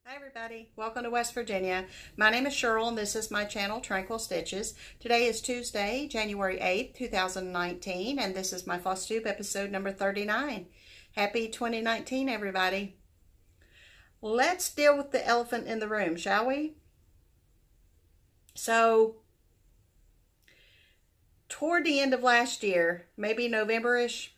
Hi everybody, welcome to West Virginia. My name is Cheryl and this is my channel, Tranquil Stitches. Today is Tuesday, January 8th, 2019, and this is my FlossTube episode number 39. Happy 2019, everybody. Let's deal with the elephant in the room, shall we? So, toward the end of last year, maybe November-ish,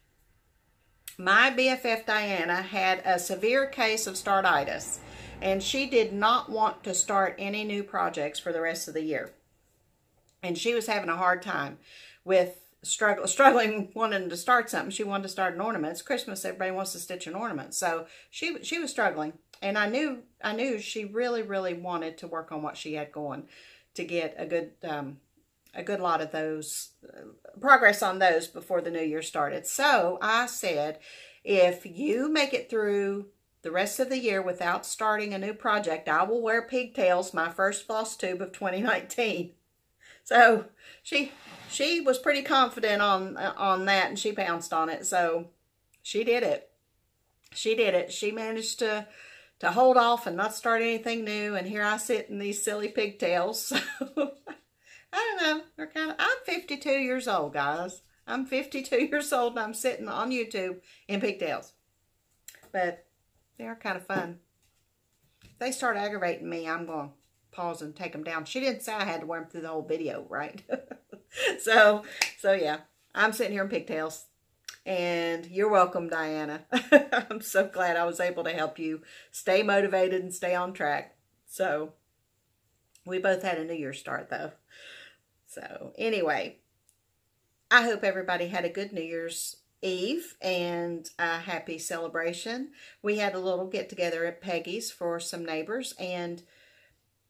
my BFF Diana had a severe case of startitis. And she did not want to start any new projects for the rest of the year. And she was having a hard time with struggling wanting to start something. She wanted to start an ornament. It's Christmas, everybody wants to stitch an ornament. So she was struggling. And I knew she really wanted to work on what she had going to get a good lot of those, progress on those before the new year started. So I said, if you make it through the rest of the year without starting a new project, I will wear pigtails, my first floss tube of 2019. So she was pretty confident on that, and she pounced on it. So she did it. She did it. She managed to hold off and not start anything new. And here I sit in these silly pigtails. So I don't know. I'm 52 years old, guys. I'm 52 years old and I'm sitting on YouTube in pigtails. But they are kind of fun. If they start aggravating me, I'm going to pause and take them down. She didn't say I had to wear them through the whole video, right? so yeah, I'm sitting here in pigtails. And you're welcome, Diana. I'm so glad I was able to help you stay motivated and stay on track. So, we both had a New Year's start, though. So, anyway, I hope everybody had a good New Year's Eve and a happy celebration. We had a little get together at Peggy's for some neighbors, and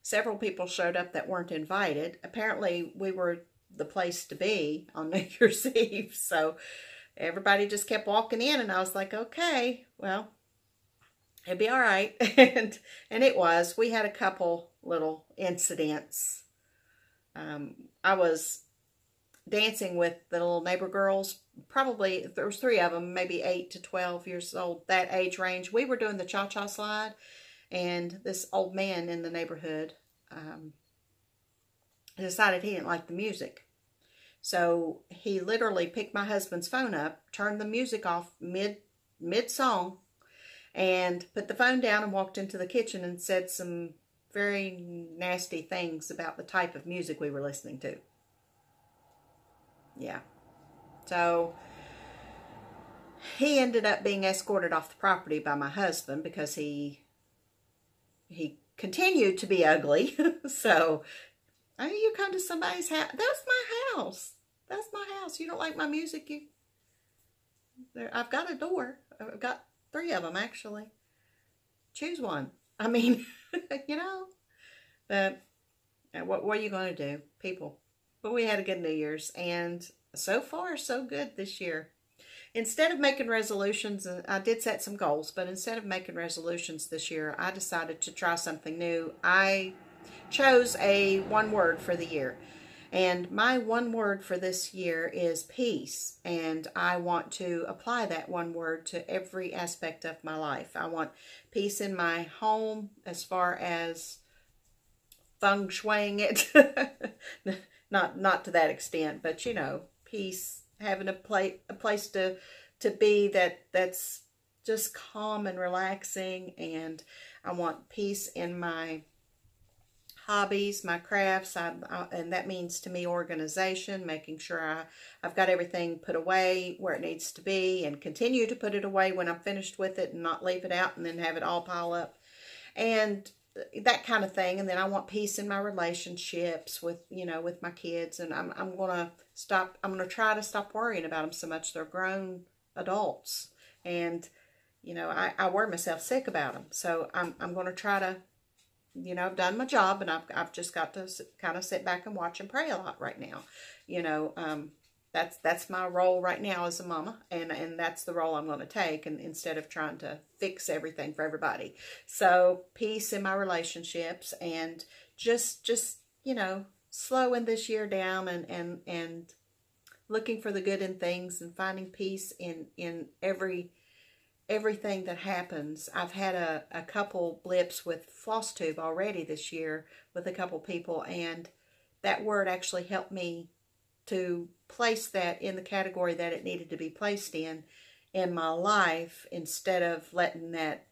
several people showed up that weren't invited. Apparently we were the place to be on New Year's Eve, so everybody just kept walking in, and I was like, okay, well, it'd be all right. and it was. We had a couple little incidents. I was dancing with the little neighbor girls. Probably, there was 3 of them, maybe 8 to 12 years old, that age range. We were doing the cha-cha slide, and this old man in the neighborhood decided he didn't like the music. So he literally picked my husband's phone up, turned the music off mid-song, and put the phone down and walked into the kitchen and said some very nasty things about the type of music we were listening to. Yeah. So he ended up being escorted off the property by my husband because he continued to be ugly. So, I mean, you come to somebody's house. That's my house. That's my house. You don't like my music? I've got a door. I've got 3 of them, actually. Choose one. I mean, you know. But what are you going to do? People. But we had a good New Year's, and so far, so good this year. Instead of making resolutions, I did set some goals, but instead of making resolutions this year, I decided to try something new. I chose a 1 word for the year. And my 1 word for this year is peace. And I want to apply that 1 word to every aspect of my life. I want peace in my home as far as feng shuiing it. Not to that extent, but you know, peace, having a place to be that's just calm and relaxing. And I want peace in my hobbies, my crafts, and that means to me organization, making sure I've got everything put away where it needs to be, and continue to put it away when I'm finished with it, and not leave it out and then have it all pile up, and that kind of thing. And then I want peace in my relationships with, you know, with my kids. And I'm going to try to stop worrying about them so much. They're grown adults. And, you know, I worry myself sick about them. So I'm going to try to, you know, I've done my job, and I've just got to kind of sit back and watch and pray a lot right now. You know, that's my role right now as a mama, and that's the role I'm going to take, and instead of trying to fix everything for everybody. So peace in my relationships, and just you know, slowing this year down, and looking for the good in things, and finding peace in every everything that happens. I've had a couple blips with FlossTube already this year with a couple people, and that word actually helped me to place that in the category that it needed to be placed in my life, instead of letting that,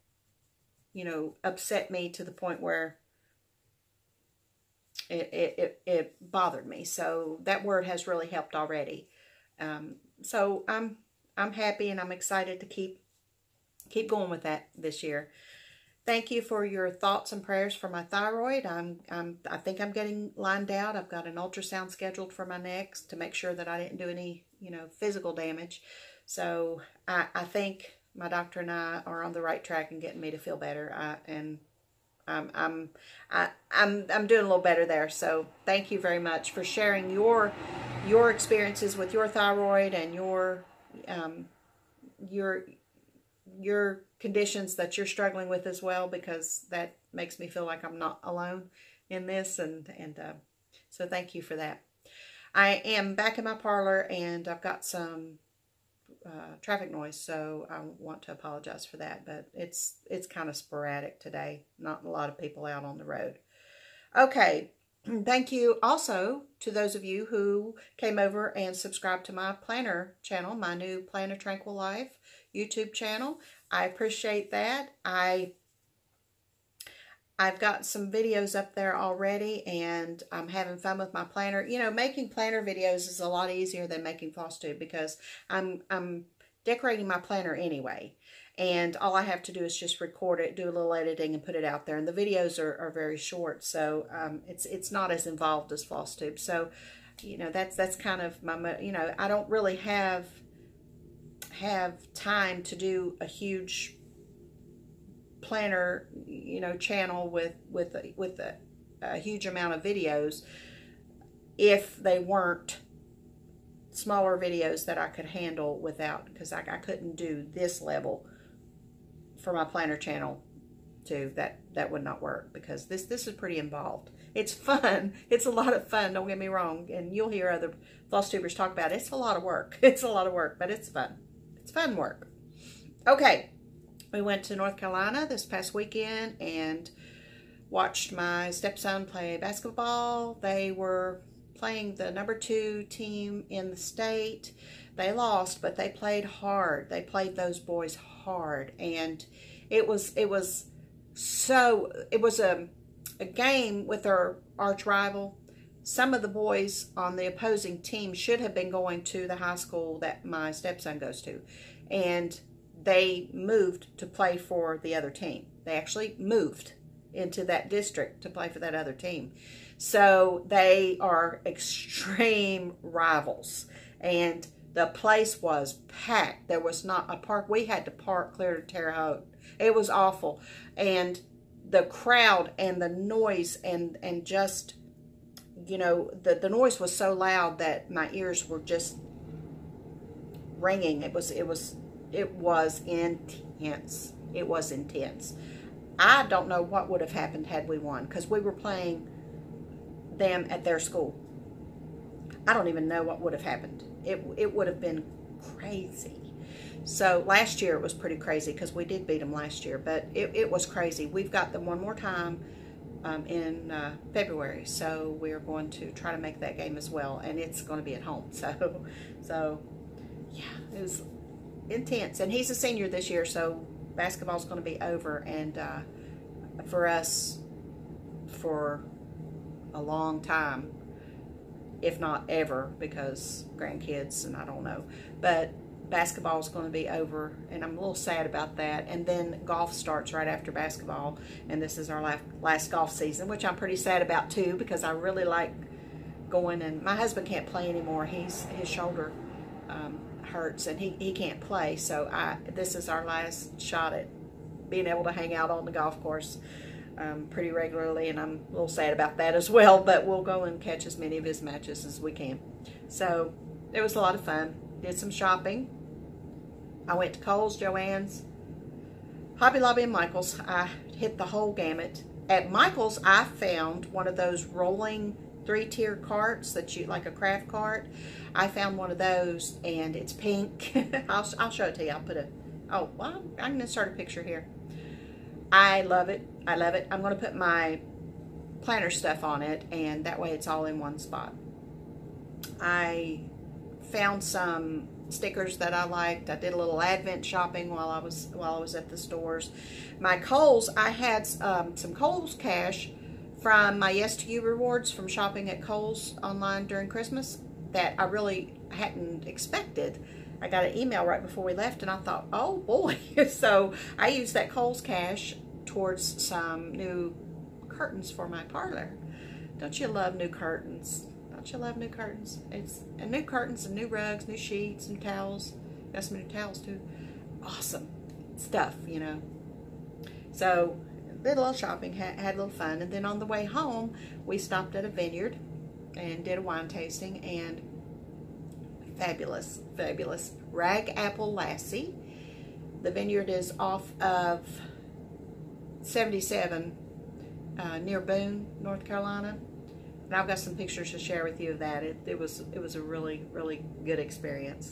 you know, upset me to the point where it bothered me. So that word has really helped already. So I'm happy, and I'm excited to keep going with that this year. Thank you for your thoughts and prayers for my thyroid. I think I'm getting lined out. I've got an ultrasound scheduled for my neck to make sure that I didn't do any, you know, physical damage. So I think my doctor and I are on the right track in getting me to feel better. I'm doing a little better there. So thank you very much for sharing your experiences with your thyroid and your conditions that you're struggling with as well, because that makes me feel like I'm not alone in this, and so thank you for that. I am back in my parlor, and I've got some traffic noise, so I want to apologize for that, but it's kind of sporadic today. Not a lot of people out on the road. Okay, thank you also to those of you who came over and subscribed to my planner channel, my new Planner Tranquil Life YouTube channel. I appreciate that. I've got some videos up there already, and I'm having fun with my planner. You know, making planner videos is a lot easier than making FlossTube, because I'm decorating my planner anyway, and all I have to do is just record it, do a little editing, and put it out there. And the videos are very short, so it's not as involved as FlossTube. So, you know, that's kind of my, you know, I don't really have time to do a huge planner, you know, channel with a huge amount of videos, if they weren't smaller videos that I could handle without, because I couldn't do this level for my planner channel too. That would not work, because this is pretty involved. It's fun. It's a lot of fun, don't get me wrong, and you'll hear other FlossTubers talk about it. It's a lot of work. It's a lot of work, but it's fun. It's fun work. Okay, we went to North Carolina this past weekend and watched my stepson play basketball. They were playing the #2 team in the state. They lost, but they played hard. They played those boys hard, and it was a game with our arch rival. Some of the boys on the opposing team should have been going to the high school that my stepson goes to, and they moved to play for the other team. They actually moved into that district to play for that other team. So they are extreme rivals, and the place was packed. There was not a park. We had to park clear to Terre Haute. It was awful. And the crowd and the noise and just, you know, the noise was so loud that my ears were just ringing. It was intense. It was intense. I don't know what would have happened had we won, because we were playing them at their school. I don't even know what would have happened. It would have been crazy. So last year it was pretty crazy, because we did beat them last year, but it was crazy. We've got them one more time in February, so we're going to try to make that game as well, and it's going to be at home. So yeah, it was intense. And he's a senior this year, so basketball's going to be over, and for us, for a long time, if not ever, because grandkids and I don't know, but basketball is going to be over, and I'm a little sad about that. And then golf starts right after basketball, and this is our last golf season, which I'm pretty sad about too, because I really like going. And my husband can't play anymore. His shoulder hurts, and he can't play, so this is our last shot at being able to hang out on the golf course pretty regularly, and I'm a little sad about that as well, but we'll go and catch as many of his matches as we can. So it was a lot of fun. Did some shopping. I went to Kohl's, Joann's, Hobby Lobby, and Michael's. I hit the whole gamut. At Michael's, I found one of those rolling 3-tier carts that you, like a craft cart. I found one of those, and it's pink. I'll show it to you. Oh, well, I'm going to insert a picture here. I love it. I love it. I'm going to put my planner stuff on it, and that way it's all in one spot. I found some stickers that I liked. I did a little advent shopping while I was at the stores. My Kohl's, I had some Kohl's cash from my Yes to You rewards from shopping at Kohl's online during Christmas that I really hadn't expected. I got an email right before we left, and I thought, oh boy. So I used that Kohl's cash towards some new curtains for my parlor. Don't you love new curtains? Don't you love new curtains? And new curtains and new rugs, new sheets and towels. Got some new towels too. Awesome stuff, you know. So did a little shopping, had a little fun, and then on the way home we stopped at a vineyard and did a wine tasting, and fabulous, fabulous. Rag Apple Lassie. The vineyard is off of 77 near Boone, North Carolina. And I've got some pictures to share with you of that. It was a really, really good experience.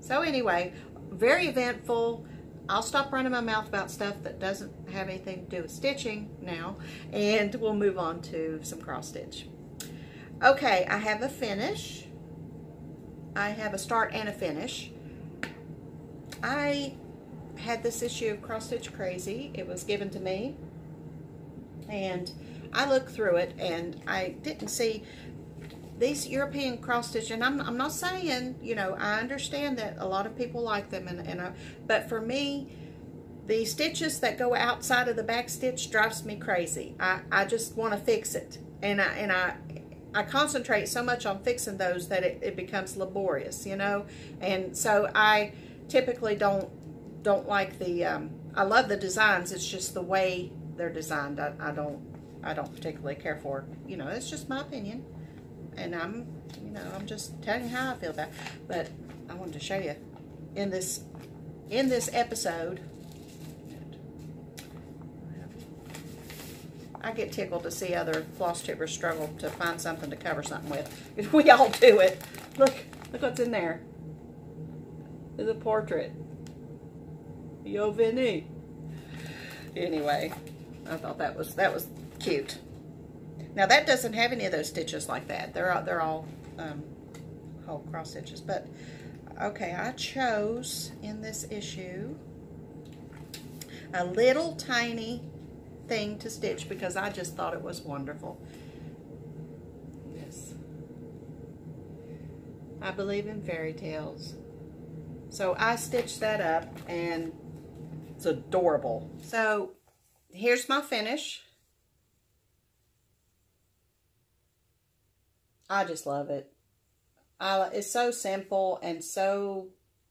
So anyway, very eventful. I'll stop running my mouth about stuff that doesn't have anything to do with stitching now, and we'll move on to some cross stitch. Okay, I have a finish. I have a start and a finish. I had this issue of Cross Stitch Crazy. It was given to me, and I looked through it, and I didn't see these European cross stitch, and I'm not saying, you know, I understand that a lot of people like them, but for me, the stitches that go outside of the back stitch drives me crazy. I just want to fix it, and I concentrate so much on fixing those that it becomes laborious, you know. And so I typically don't like the I love the designs, it's just the way they're designed I don't particularly care for. You know, it's just my opinion, and I'm just telling you how I feel about it. But I wanted to show you in this episode. I get tickled to see other FlossTubers struggle to find something to cover something with. We all do it. Look what's in there. It's a portrait. Yo, Vinny. Anyway, I thought that was cute. Now that doesn't have any of those stitches like that. They're all whole cross stitches. But okay, I chose in this issue a little tiny thing to stitch because I just thought it was wonderful. Yes, I believe in fairy tales. So I stitched that up, and it's adorable. So here's my finish. I just love it. It's so simple and so,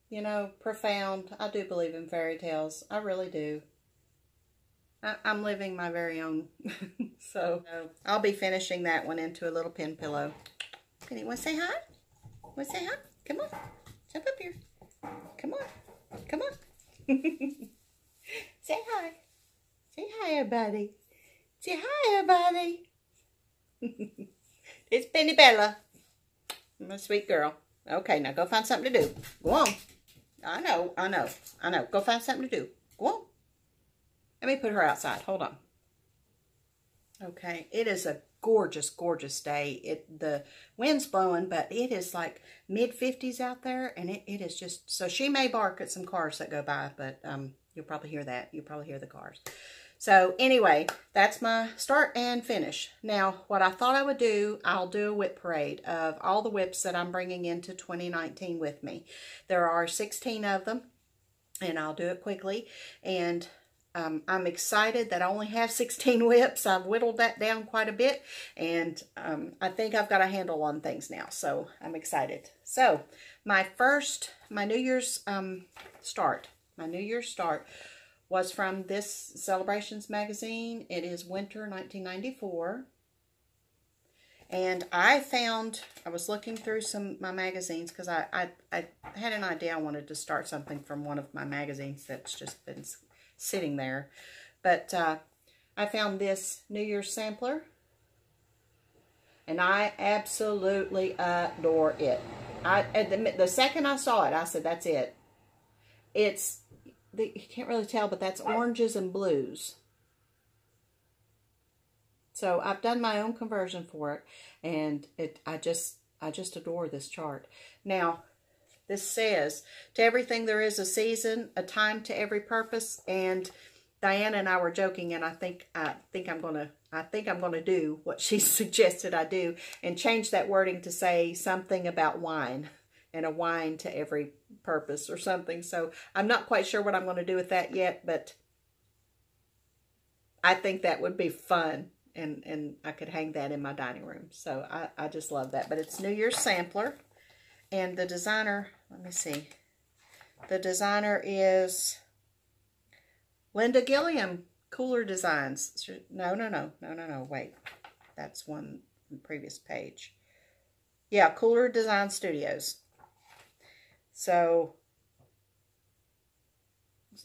you know, profound. I do believe in fairy tales. I really do. I'm living my very own. So I'll be finishing that one into a little pin pillow. Penny, want to say hi? Want to say hi? Come on. Jump up here. Come on. Come on. Say hi. Say hi, everybody. Say hi, everybody. It's Penny Bella. My sweet girl. Okay, now go find something to do. Go on. I know. Go find something to do. Go on. Let me put her outside. Hold on. Okay, it is a gorgeous, gorgeous day. The wind's blowing, but it is like mid-50s out there, and it is just, so she may bark at some cars that go by, but you'll probably hear that. You'll probably hear the cars. So anyway, that's my start and finish. Now, what I thought I would do, I'll do a WIP parade of all the WIPs that I'm bringing into 2019 with me. There are 16 of them, and I'll do it quickly. And I'm excited that I only have 16 WIPs. I've whittled that down quite a bit, and I think I've got a handle on things now, so I'm excited. So my New Year's start was from this Celebrations magazine. It is Winter 1994. And I was looking through my magazines because I had an idea I wanted to start something from one of my magazines that's just been sitting there. But I found this New Year's sampler, and I absolutely adore it. The second I saw it, I said, that's it. you can't really tell, but that's oranges and blues. So I've done my own conversion for it, and I just adore this chart. Now, this says, to everything there is a season, a time to every purpose, and Diana and I were joking, and I think I'm gonna do what she suggested I do, and change that wording to say something about wine, and a wine to every purpose or something. So I'm not quite sure what I'm going to do with that yet, but I think that would be fun. And I could hang that in my dining room. So I just love that. But it's New Year's sampler. And the designer, let me see. The designer is Linda Gilliam, Cooler Designs. No, wait. That's one from the previous page. Yeah, Cooler Design Studios. So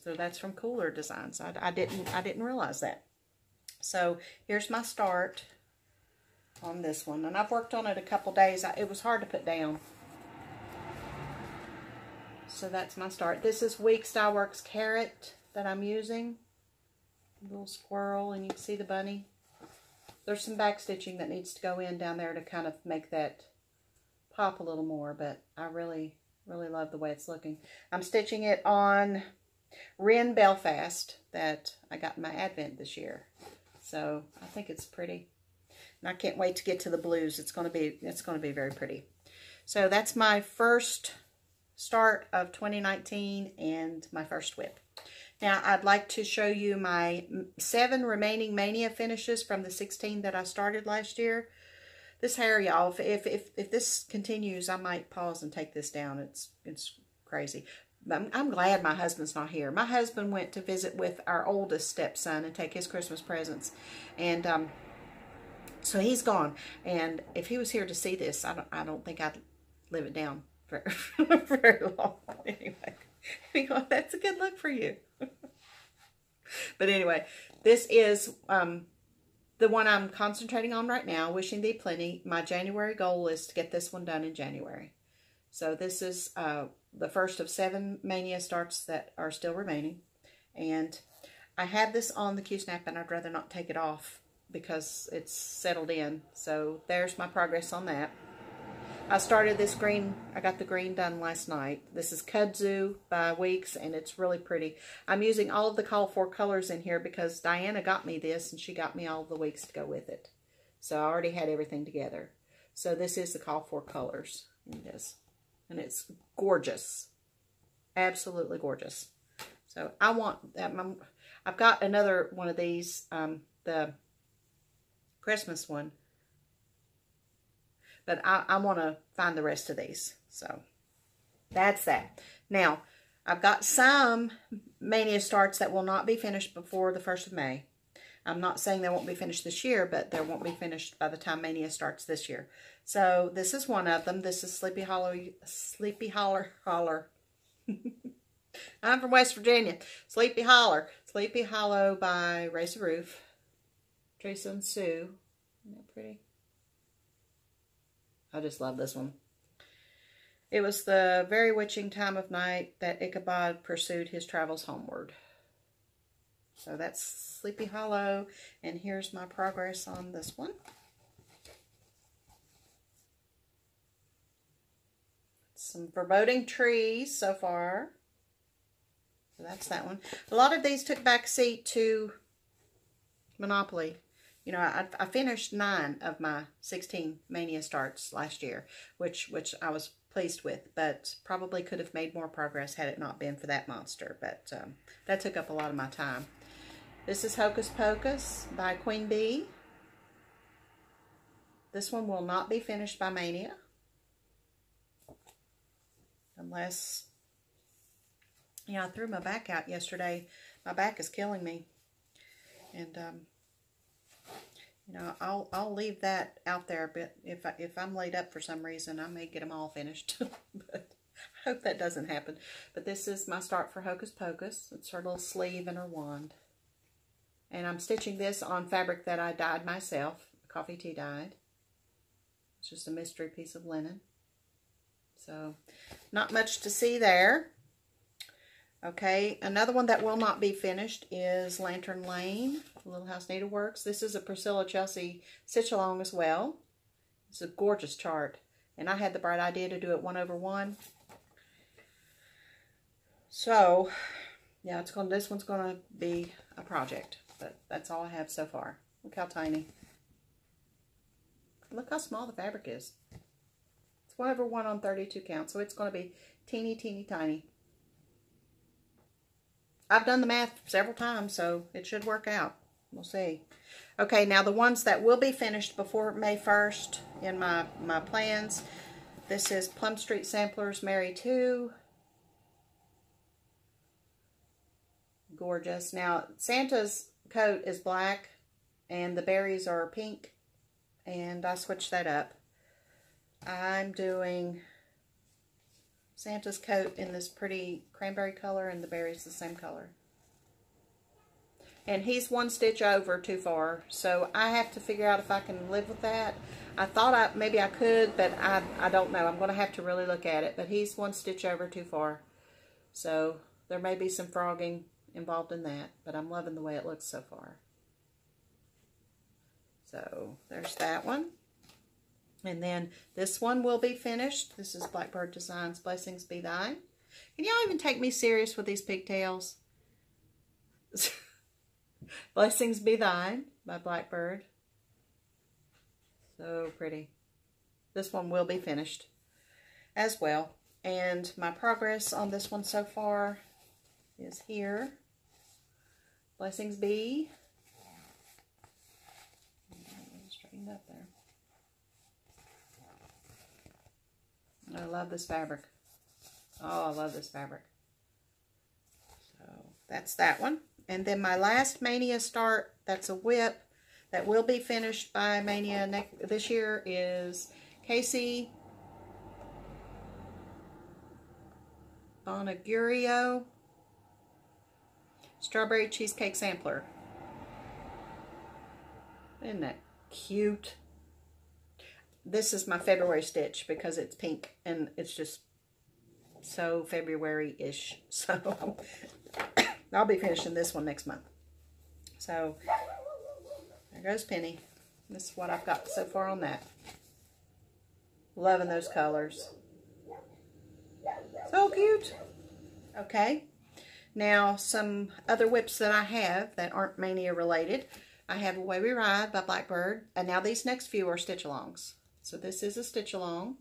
that's from Cooler Designs. I didn't realize that. So here's my start on this one. And I've worked on it a couple days. It was hard to put down. So that's my start. This is Week Styleworks Carrot that I'm using. A little squirrel, and you can see the bunny. There's some back stitching that needs to go in down there to kind of make that pop a little more. But I really love the way it's looking. I'm stitching it on Wren Belfast that I got in my Advent this year. So I think it's pretty. And I can't wait to get to the blues. It's going to be very pretty. So that's my first start of 2019 and my first WIP. Now I'd like to show you my 7 remaining Mania finishes from the 16 that I started last year. This hair, y'all, if this continues, I might pause and take this down. It's crazy. I'm glad my husband's not here. My husband went to visit with our oldest stepson and take his Christmas presents. And so he's gone. And if he was here to see this, I don't think I'd live it down for very long. Anyway, that's a good look for you. But anyway, this is the one I'm concentrating on right now, Wishing Thee Plenty. My January goal is to get this one done in January. So this is the first of 7 Mania starts that are still remaining. And I had this on the Q-snap, and I'd rather not take it off because it's settled in. So there's my progress on that. I started this green. I got the green done last night. This is Kudzu by Weeks, and it's really pretty. I'm using all of the call for colors in here because Diana got me this, and she got me all of the Weeks to go with it. So I already had everything together. So this is the call for colors. It is. And it's gorgeous. Absolutely gorgeous. So I want that. I've got another one of these, the Christmas one. But I want to find the rest of these. So that's that. Now, I've got some Mania starts that will not be finished before the 1st of May. I'm not saying they won't be finished this year, but they won't be finished by the time Mania starts this year. So this is one of them. This is Sleepy Holler. I'm from West Virginia. Sleepy Hollow by Raise the Roof. Teresa and Sue. Isn't that pretty? I just love this one. It was the very witching time of night that Ichabod pursued his travels homeward. So that's Sleepy Hollow, and here's my progress on this one. Some foreboding trees so far. So that's that one. A lot of these took back seat to Monopoly. You know, I finished 9 of my 16 Mania starts last year, which I was pleased with, but probably could have made more progress had it not been for that monster. But that took up a lot of my time. This is Hocus Pocus by Queen Bee. This one will not be finished by Mania. Unless, I threw my back out yesterday. My back is killing me. And, I'll leave that out there. But if I'm laid up for some reason, I may get them all finished. But I hope that doesn't happen. But this is my start for Hocus Pocus. It's her little sleeve and her wand. And I'm stitching this on fabric that I dyed myself, coffee tea dyed. It's just a mystery piece of linen. So, not much to see there. Okay, another one that will not be finished is Lantern Lane, Little House Needleworks. This is a Priscilla Chelsea stitch along as well. It's a gorgeous chart, and I had the bright idea to do it 1/1. So, yeah, this one's gonna be a project, but that's all I have so far. Look how tiny. Look how small the fabric is. It's 1/1 on 32 count, so it's gonna be teeny, teeny, tiny. I've done the math several times, so it should work out. We'll see. Okay, now the ones that will be finished before May 1st in my plans. This is Plum Street Samplers Mary 2. Gorgeous. Now, Santa's coat is black, and the berries are pink, and I switched that up. I'm doing Santa's coat in this pretty cranberry color, and the berries the same color. And he's 1 stitch over too far, so I have to figure out if I can live with that. I thought maybe I could, but I don't know. I'm going to have to really look at it, but he's 1 stitch over too far. So there may be some frogging involved in that, but I'm loving the way it looks so far. So there's that one. And then this one will be finished. This is Blackbird Designs, Blessings Be Thine. Can y'all even take me serious with these pigtails? Blessings Be Thine by Blackbird. So pretty. This one will be finished as well. And my progress on this one so far is here. Blessings Be. Straightened up there. I love this fabric. Oh, I love this fabric. So that's that one. And then my last Mania start, that's a WIP that will be finished by Mania this year, is Casey Bonagurio Strawberry Cheesecake Sampler. Isn't that cute? This is my February stitch because it's pink and it's just so February-ish. So I'll be finishing this one next month. So there goes Penny. This is what I've got so far on that. Loving those colors. So cute. Okay. Now some other WIPs that I have that aren't Mania related. I have a Way We Ride by Blackbird. And now these next few are stitch alongs. So this is a stitch along.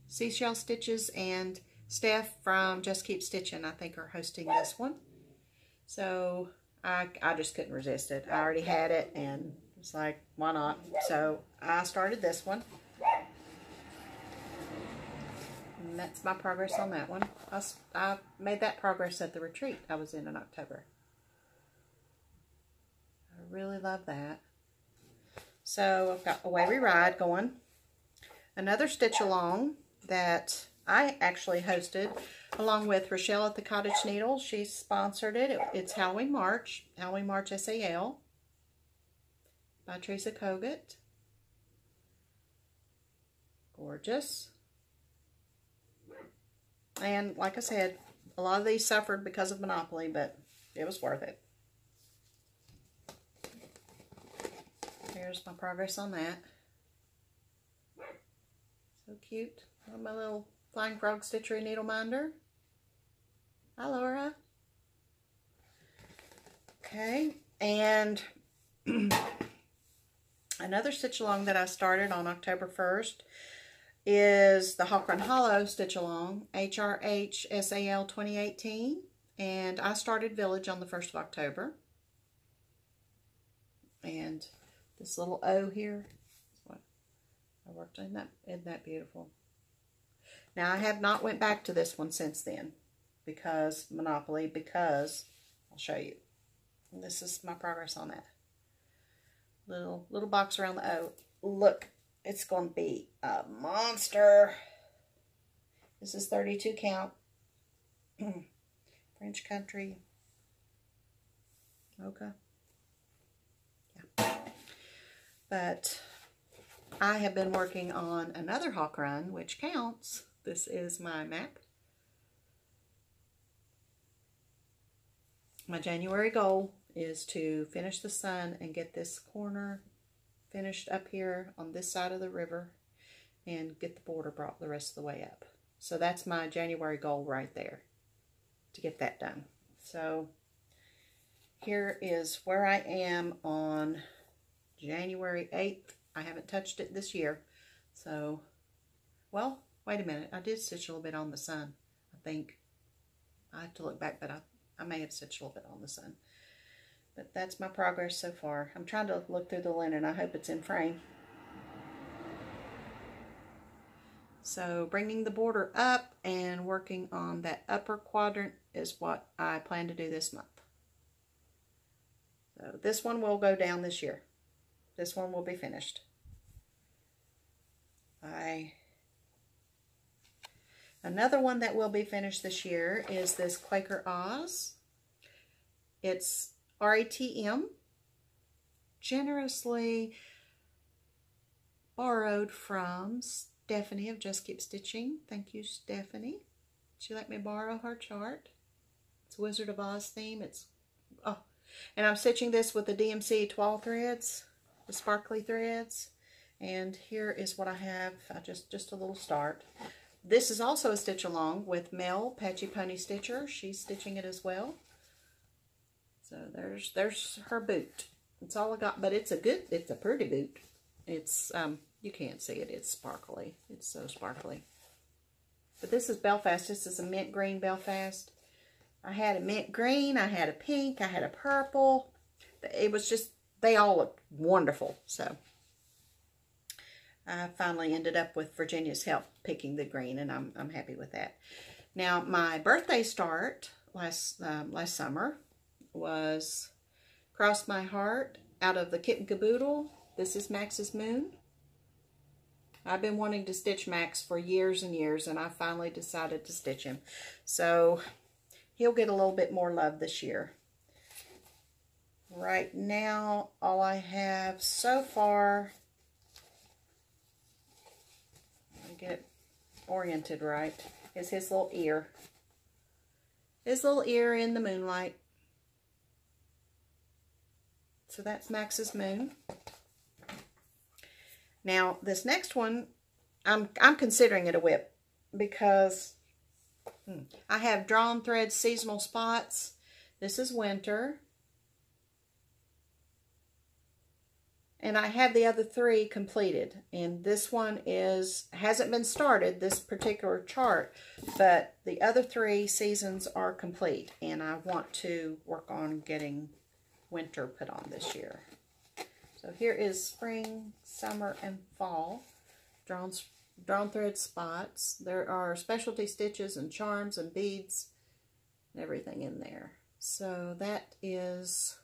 Seashell Stitches and Steph from JustKeepStitchin, I think, are hosting this one. So I just couldn't resist it. I already had it and it's like, why not? So I started this one. And that's my progress on that one. I made that progress at the retreat I was in October. I really love that. So I've got Away We Ride going. Another stitch along that I actually hosted along with Rochelle at the Cottage Needle. She sponsored it. It's Halloween March SAL by Teresa Kogut. Gorgeous. And like I said, a lot of these suffered because of Monopoly, but it was worth it. Here's my progress on that. So cute. My little Flying Frog Stitchery needle minder. Hi, Laura. Okay, and another stitch along that I started on October 1st is the Run Hollow stitch along, HRH SAL 2018, and I started Village on the 1st of October. And this little O here is what I worked on. Isn't that beautiful? Now, I have not went back to this one since then because Monopoly, because I'll show you. And this is my progress on that. Little box around the O. Look, it's going to be a monster. This is 32 count. French Country. Okay. Yeah. But I have been working on another hawk run, which counts. This is my map. My January goal is to finish the sun and get this corner finished up here on this side of the river and get the border brought the rest of the way up. So that's my January goal right there, to get that done. So here is where I am on January 8th. I haven't touched it this year. So, well, wait a minute. I did stitch a little bit on the sun, I think. I have to look back, but I may have stitched a little bit on the sun. But that's my progress so far. I'm trying to look through the linen. I hope it's in frame. So bringing the border up and working on that upper quadrant is what I plan to do this month. So this one will go down this year. This one will be finished. Another one that will be finished this year is this Quaker Oz. It's RATM, generously borrowed from Stephanie of Just Keep Stitching. Thank you, Stephanie. She let me borrow her chart. It's Wizard of Oz theme. And I'm stitching this with the DMC 12 threads, the sparkly threads. And here is what I have, just a little start. This is also a stitch along with Mel, Patchy Pony Stitcher. She's stitching it as well. So there's her boot. That's all I got, but it's a pretty boot. It's, you can't see it, it's sparkly. It's so sparkly. But this is Belfast. This is a mint green Belfast. I had a mint green, I had a pink, I had a purple. It was just, they all looked wonderful. So I finally ended up with Virginia's help picking the green, and I'm happy with that. Now, my birthday start last summer was Cross My Heart out of the Kit and Caboodle. This is Max's Moon. I've been wanting to stitch Max for years and years, and I finally decided to stitch him. So he'll get a little bit more love this year. Right now, all I have so far, get it oriented right, is his little ear. His little ear in the moonlight. So that's Max's Moon. Now, this next one, I'm considering it a WIP because I have Drawn Thread Seasonal Spots. This is winter. And I have the other three completed. And this one hasn't been started, this particular chart, but the other three seasons are complete. And I want to work on getting winter put on this year. So here is spring, summer, and fall. Drawn Thread Spots. There are specialty stitches and charms and beads and everything in there. So that is,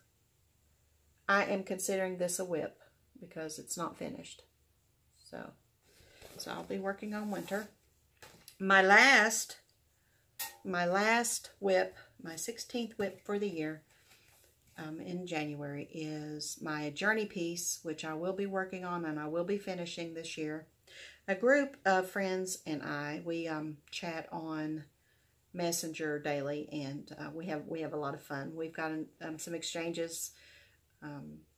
I am considering this a WIP because it's not finished. So I'll be working on winter. My last WIP, my 16th WIP for the year, in January, is my journey piece, which I will be working on and I will be finishing this year. A group of friends and I, we chat on Messenger daily, and we have a lot of fun. We've got some exchanges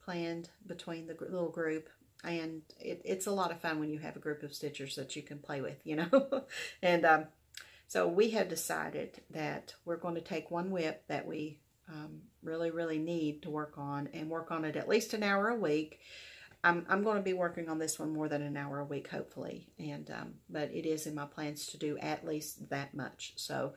planned between the little group, and it's a lot of fun when you have a group of stitchers that you can play with, you know. And so we have decided that we're going to take one WIP that we really need to work on, and work on it at least an hour a week. I'm going to be working on this one more than an hour a week, hopefully, and but it is in my plans to do at least that much. So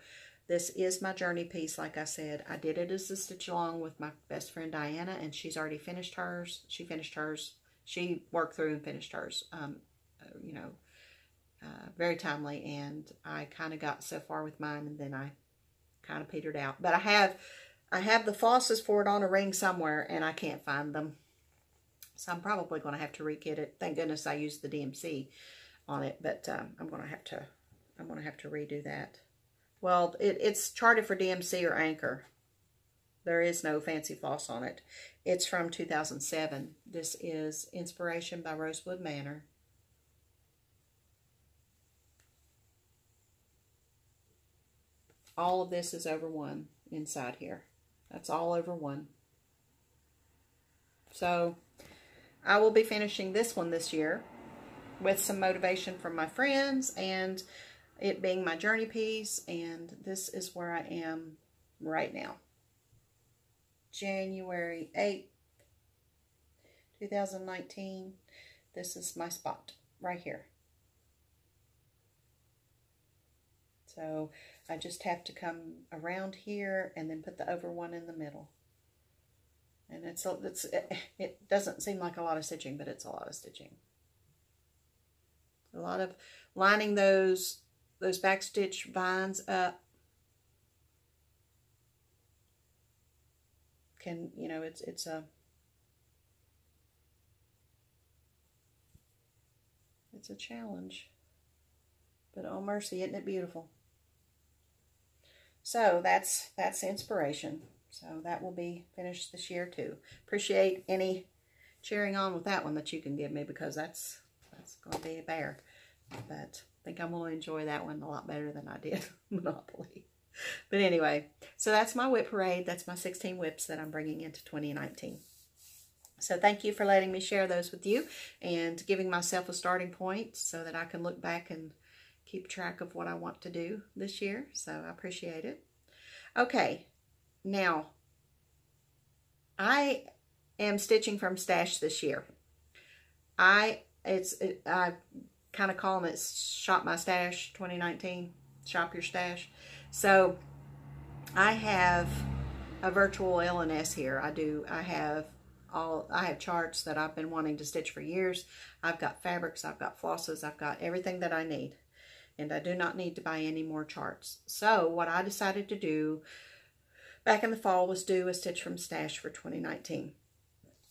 this is my journey piece. Like I said, I did it as a stitch along with my best friend Diana, and she's already finished hers. She finished hers. She worked through and finished hers. You know, very timely, and I kind of got so far with mine, and then I kind of petered out. But I have the flosses for it on a ring somewhere, and I can't find them. So I'm probably going to have to rekit it. Thank goodness I used the DMC on it, but I'm going to have to redo that. Well, it's charted for DMC or Anchor. There is no fancy floss on it. It's from 2007. This is Inspiration by Rosewood Manor. All of this is over one inside here. That's all over one. So I will be finishing this one this year with some motivation from my friends and it being my journey piece. And this is where I am right now. January 8th, 2019. This is my spot right here. So I just have to come around here and then put the over one in the middle. And it doesn't seem like a lot of stitching, but it's a lot of stitching. A lot of lining those backstitch vines up. Can, you know, it's a challenge. But oh mercy, isn't it beautiful? So that's inspiration. So that will be finished this year too. Appreciate any cheering on with that one that you can give me, because that's going to be a bear. But I think I'm going to enjoy that one a lot better than I did Monopoly. But anyway, so that's my WIP parade. That's my 16 WIPs that I'm bringing into 2019. So thank you for letting me share those with you and giving myself a starting point so that I can look back and keep track of what I want to do this year. So I appreciate it. Okay, now I am stitching from stash this year. I kind of call them, it's Shop My Stash 2019, Shop Your Stash. So I have a virtual LNS here. I have charts that I've been wanting to stitch for years. I've got fabrics, I've got flosses, I've got everything that I need. And I do not need to buy any more charts. So what I decided to do back in the fall was do a stitch from stash for 2019.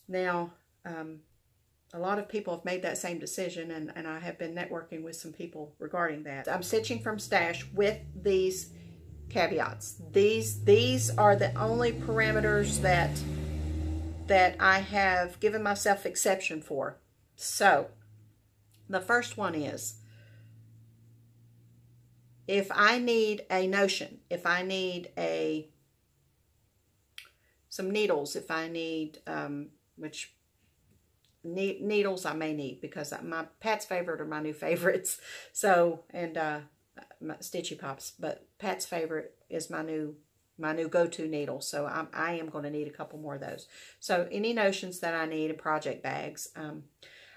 Now, a lot of people have made that same decision, and I have been networking with some people regarding that. I'm stitching from stash with these caveats. These are the only parameters that I have given myself exception for. So the first one is, if I need a notion, if I need some needles, if I need, needles I may need, because my Pat's Favorite are my new favorites. So, and my Stitchy Pops, but Pat's Favorite is my new go-to needle. So I am going to need a couple more of those. So any notions that I need in project bags,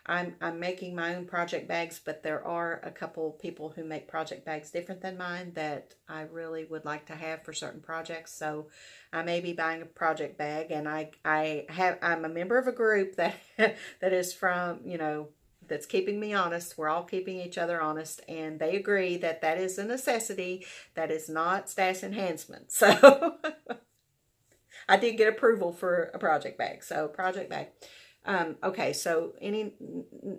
I'm making my own project bags, but there are a couple people who make project bags different than mine that I really would like to have for certain projects. So I may be buying a project bag, and I'm a member of a group that that is from, you know, that's keeping me honest. We're all keeping each other honest, and they agree that that is a necessity. That is not stash enhancement. So I did get approval for a project bag. So project bag. Okay, so any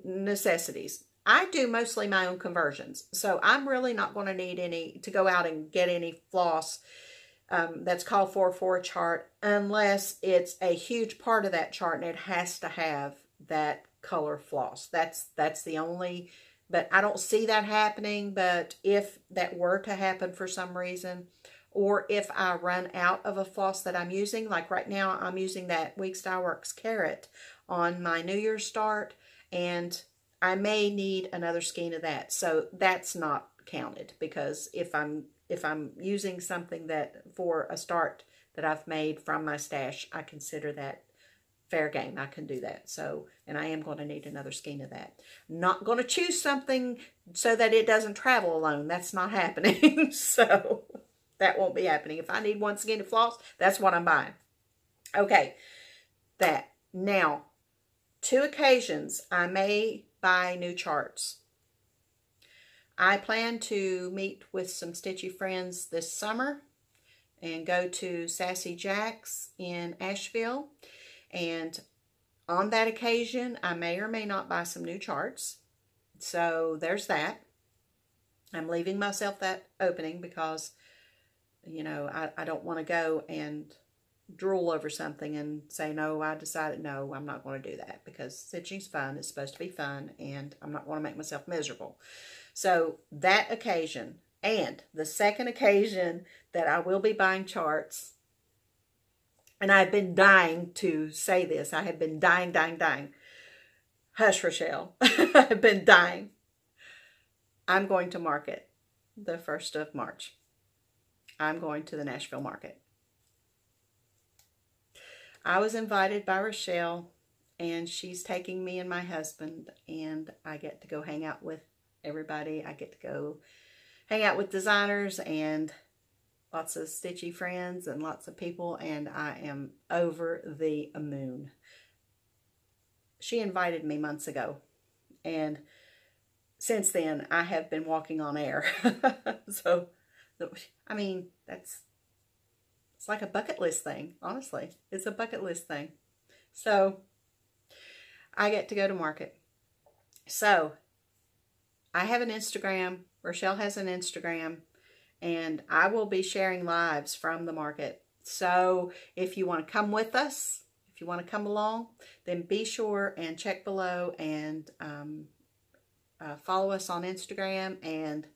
necessities. I do mostly my own conversions, so I'm really not going to need to go out and get any floss that's called for a chart, unless it's a huge part of that chart and it has to have that color floss. That's the only, but I don't see that happening. But if that were to happen for some reason, or if I run out of a floss that I'm using, like right now I'm using that Week Style Works Carrot on my New Year's start, and I may need another skein of that. So that's not counted, because if I'm using something that for a start that I've made from my stash, I consider that fair game. I can do that. So, and I am going to need another skein of that. Not going to choose something so that it doesn't travel alone. That's not happening. So that won't be happening. If I need one skein of floss, that's what I'm buying. Okay, that. Now, 2 occasions I may buy new charts. I plan to meet with some stitchy friends this summer and go to Sassy Jack's in Asheville. And on that occasion, I may or may not buy some new charts. So there's that. I'm leaving myself that opening because, you know, I don't want to go and drool over something and say, no, I decided, no, I'm not going to do that, because stitching's fun. It's supposed to be fun, and I'm not going to make myself miserable. So that occasion, and the second occasion that I will be buying charts, and I've been dying to say this. I have been dying. Hush, Rochelle. I've been dying. I'm going to market the 1st of March. I'm going to the Nashville market. I was invited by Rochelle, and she's taking me and my husband, and I get to go hang out with everybody. I get to go hang out with designers and lots of stitchy friends and lots of people, and I am over the moon. She invited me months ago, and since then I have been walking on air. So, I mean, it's like a bucket list thing, honestly. It's a bucket list thing. So, I get to go to market. So, I have an Instagram. Rochelle has an Instagram. And I will be sharing lives from the market. So, if you want to come with us, if you want to come along, then be sure and check below and follow us on Instagram, and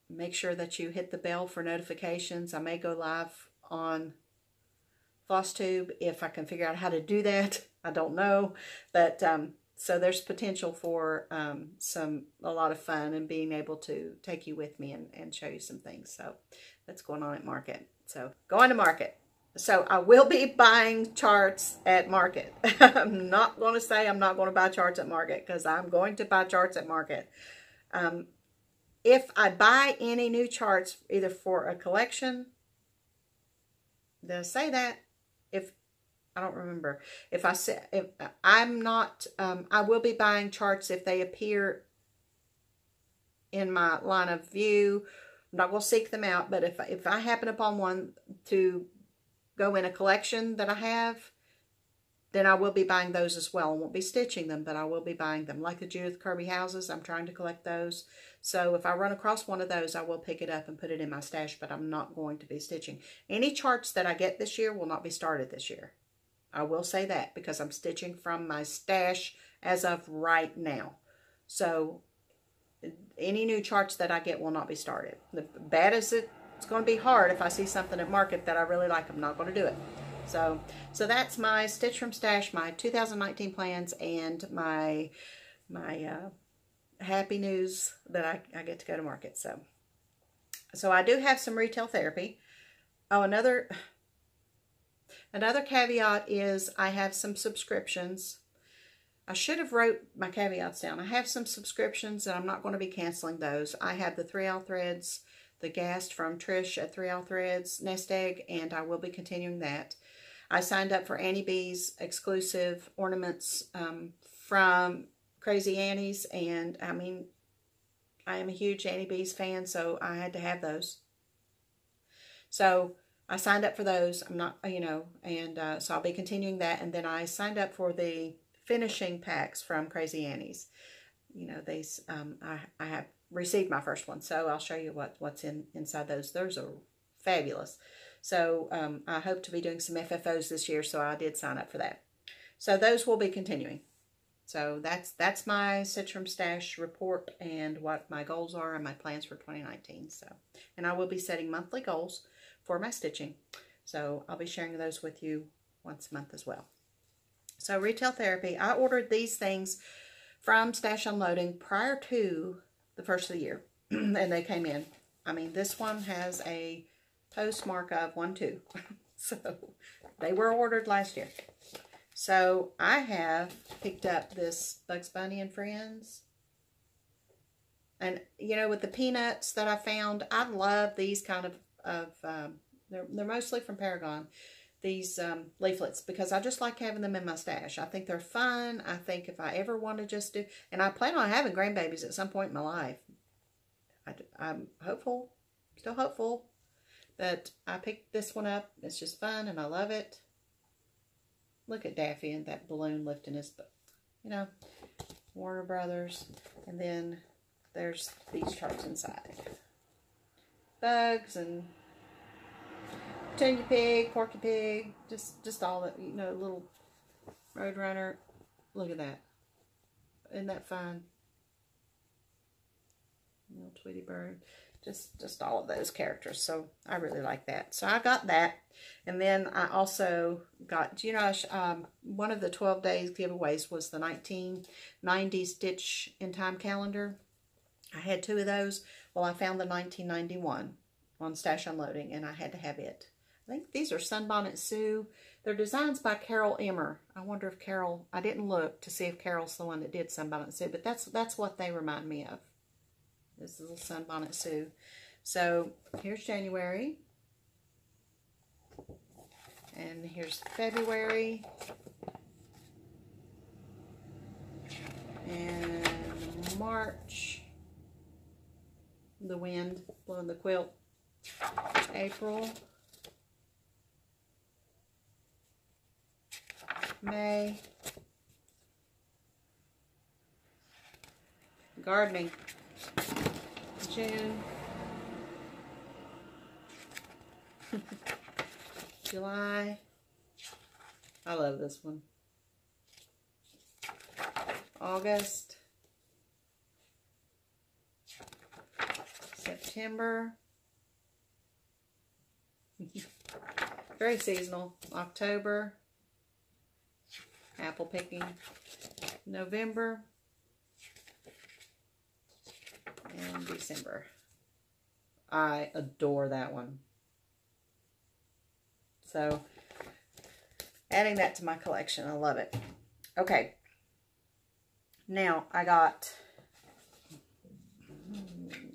make sure that you hit the bell for notifications. I may go live on FlossTube if I can figure out how to do that. I don't know, but so there's potential for a lot of fun and being able to take you with me and show you some things. So that's going on at market. So going to market. So I will be buying charts at market. I'm not going to say I'm not going to buy charts at market, because I'm going to buy charts at market. If I buy any new charts, either for a collection, did I say that? If I don't remember. If I said, if I'm not, I will be buying charts if they appear in my line of view. I'm not going to seek them out, but if I happen upon one to go in a collection that I have, then I will be buying those as well. I won't be stitching them, but I will be buying them. Like the Judith Kirby houses, I'm trying to collect those. So if I run across one of those, I will pick it up and put it in my stash, but I'm not going to be stitching. Any charts that I get this year will not be started this year. I will say that, because I'm stitching from my stash as of right now. So any new charts that I get will not be started. The bad as it's going to be hard if I see something at market that I really like, I'm not going to do it. So that's my Stitch from Stash, my 2019 plans, and my happy news that I get to go to market. So I do have some retail therapy. Oh, another caveat is I have some subscriptions. I should have wrote my caveats down. I have some subscriptions, and I'm not going to be canceling those. I have the 3L Threads, the Gast from Trish at 3L Threads, Nest Egg, and I will be continuing that. I signed up for Annie B's exclusive ornaments from Crazy Annie's, and I mean, I am a huge Annie B's fan, so I had to have those. So I signed up for those. I'm not, and so I'll be continuing that. And then I signed up for the finishing packs from Crazy Annie's. These I have received my first one, so I'll show you what's inside those. Those are fabulous. So I hope to be doing some FFOs this year, so I did sign up for that. So those will be continuing. So that's my Stitch from Stash report and what my goals are and my plans for 2019. And I will be setting monthly goals for my stitching. So I'll be sharing those with you once a month as well. So retail therapy, I ordered these things from Stash Unloading prior to the first of the year, and they came in. I mean, this one has a postmark of 1-2. So they were ordered last year. So I have picked up this Bugs Bunny and Friends. And, with the peanuts that I found, I love these kind of they're mostly from Paragon, these leaflets, because I just like having them in my stash. I think they're fun. I think if I ever want to just do, and I plan on having grandbabies at some point in my life. I'm hopeful, still hopeful, but I picked this one up. It's just fun, and I love it. Look at Daffy and that balloon lifting his, Warner Brothers. And then there's these charts inside. Bugs and Tiny Pig, Porky Pig, just all that, little Roadrunner. Look at that. Isn't that fun? little Tweety Bird. Just all of those characters. So I really like that. So I got that. And then I also got, you know, one of the 12 days giveaways was the 1990 Stitch in Time calendar. I had 2 of those. Well, I found the 1991 on Stash Unloading, and I had to have it. I think these are Sunbonnet Sue. They're designs by Carol Emmer. I wonder if Carol, I didn't look to see if Carol's the one that did Sunbonnet Sue, but that's what they remind me of. This little Sunbonnet Sue. So here's January. And here's February. And March. The wind blowing the quilt. April. May. Gardening. June. July. I love this one. August. September. Very seasonal. October. Apple picking. November. And December. I adore that one. So, adding that to my collection. I love it. Okay. Now, I got,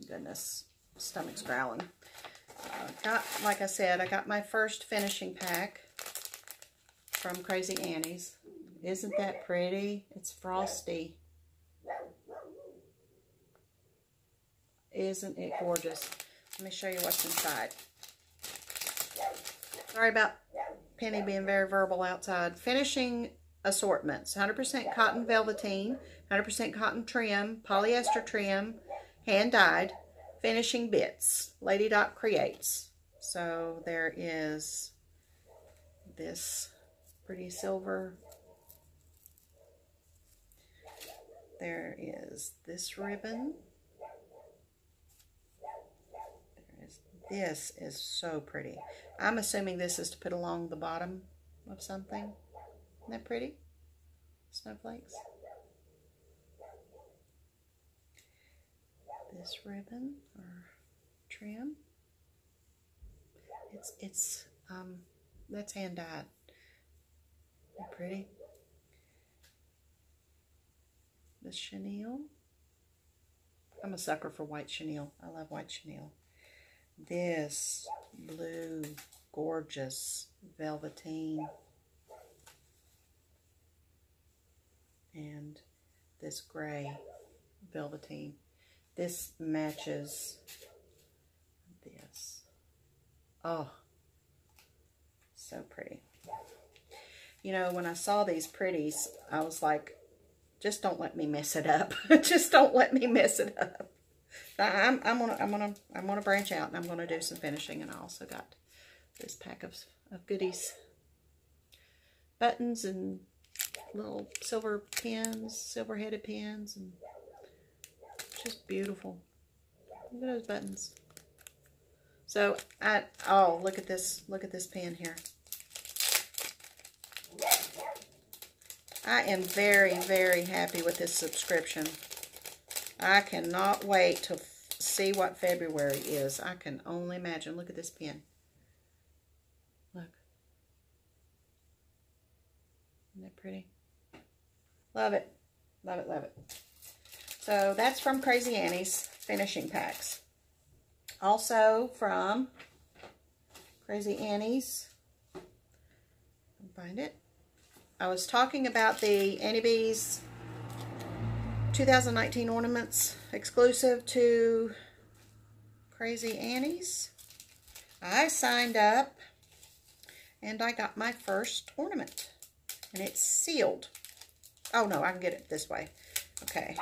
goodness, stomach's growling. Like I said, I got my first finishing pack from Crazy Annie's. Isn't that pretty? It's frosty. Isn't it gorgeous? Let me show you what's inside. Sorry about Penny being very verbal outside. Finishing assortments. 100% cotton velveteen, 100% cotton trim, polyester trim, hand-dyed, finishing bits. Lady Dot Creates. So there is this pretty silver. There is this ribbon. This is so pretty. I'm assuming this is to put along the bottom of something. Isn't that pretty? Snowflakes. This ribbon or trim. That's hand dyed. Isn't that pretty? This chenille. I'm a sucker for white chenille. I love white chenille. This blue, gorgeous velveteen. And this gray velveteen. This matches this. Oh, so pretty. You know, when I saw these pretties, I was like, just don't let me mess it up. Just don't let me mess it up. I'm gonna branch out, and I'm gonna do some finishing. And I also got this pack of goodies, buttons and little silver pins, silver-headed pins, and just beautiful. Look at those buttons. So oh, look at this pin here. I am very, very happy with this subscription. I cannot wait to see what February is. I can only imagine. Look at this pen. Look. Isn't that pretty? Love it. Love it, love it. So that's from Crazy Annie's finishing packs. Also from Crazy Annie's. Find it. I was talking about the Annie B's 2019 ornaments exclusive to Crazy Annie's. I signed up and I got my first ornament, and it's sealed. Oh no, I can get it this way. Okay.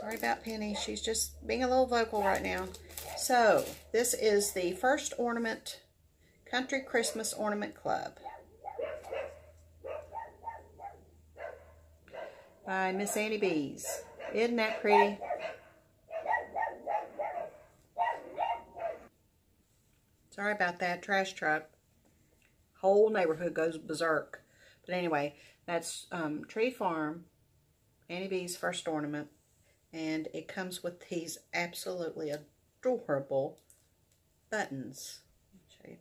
Sorry about Penny. She's just being a little vocal right now. So this is the first ornament, Country Christmas Ornament Club by Miss Annie B's. Isn't that pretty? Sorry about that. Trash truck. Whole neighborhood goes berserk. But anyway, that's Tree Farm, Annie B's first ornament. And it comes with these absolutely adorable buttons. I'll show you.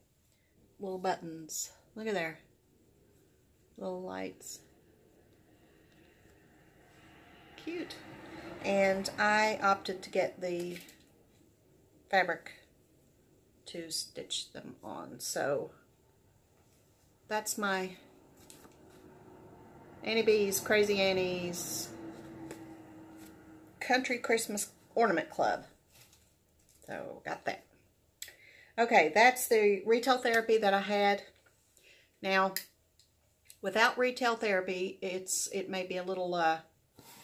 Little buttons. Look at there. Little lights. Cute. And I opted to get the fabric to stitch them on. So that's my Annie B's Crazy Annie's Country Christmas Ornament Club. So got that. Okay, that's the retail therapy that I had. Now, without retail therapy, it may be a little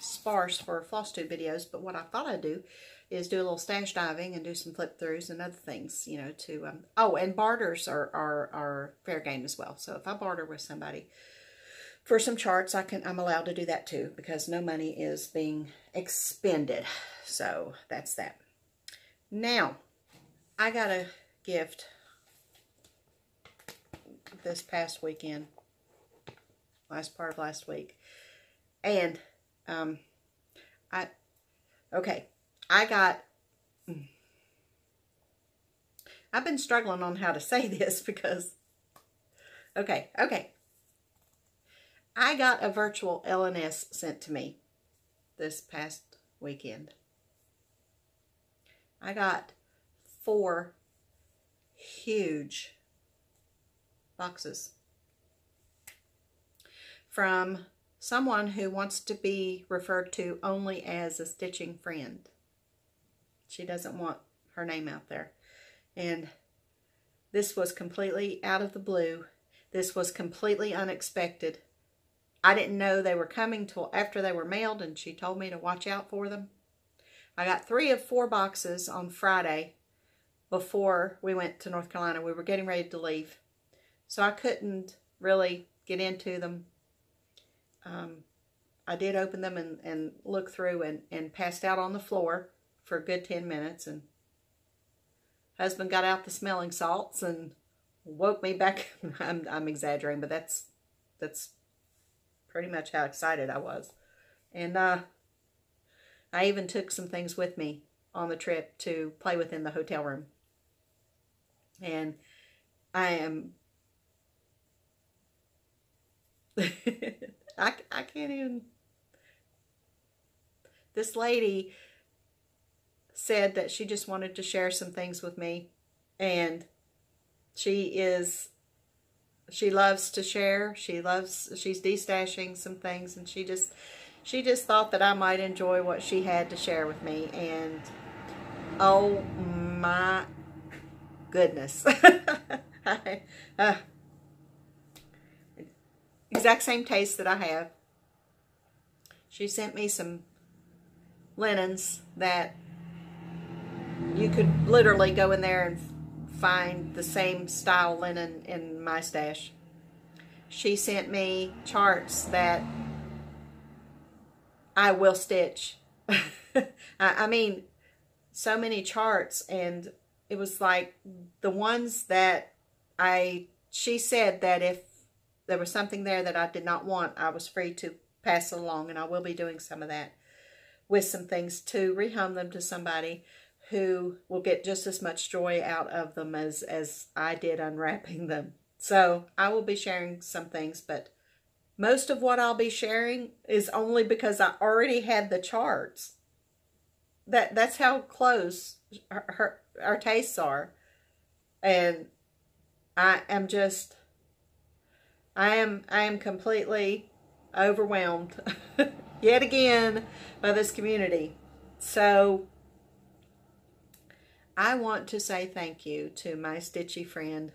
sparse for FlossTube videos, but what I thought I'd do is do a little stash diving and do some flip throughs and other things, you know, to, oh, and barters are fair game as well. So if I barter with somebody for some charts, I'm allowed to do that too, because no money is being expended. So that's that. Now, I got a gift this past weekend, last part of last week, and I've been struggling on how to say this because, okay. I got a virtual LNS sent to me this past weekend. I got 4 huge boxes from someone who wants to be referred to only as a stitching friend. She doesn't want her name out there. And this was completely out of the blue. This was completely unexpected. I didn't know they were coming till after they were mailed, and she told me to watch out for them. I got 3 of 4 boxes on Friday before we went to North Carolina. We were getting ready to leave, so I couldn't really get into them. I did open them and look through and passed out on the floor for a good 10 minutes, and husband got out the smelling salts and woke me back. I'm exaggerating, but that's pretty much how excited I was. And I even took some things with me on the trip to play with in the hotel room. And I am I can't even. This lady said that she just wanted to share some things with me, and she loves to share. She's destashing some things, and she just thought that I might enjoy what she had to share with me. And oh my goodness. Exact same taste that I have. She sent me some linens that you could literally go in there and find the same style linen in my stash. She sent me charts that I will stitch. I mean, so many charts, and it was like the ones that she said that if there was something there that I did not want, I was free to pass it along, and I will be doing some of that with some things to rehome them to somebody who will get just as much joy out of them as I did unwrapping them. So I will be sharing some things, but most of what I'll be sharing is only because I already had the charts. That's how close our tastes are. And I am completely overwhelmed yet again by this community. So I want to say thank you to my stitchy friend,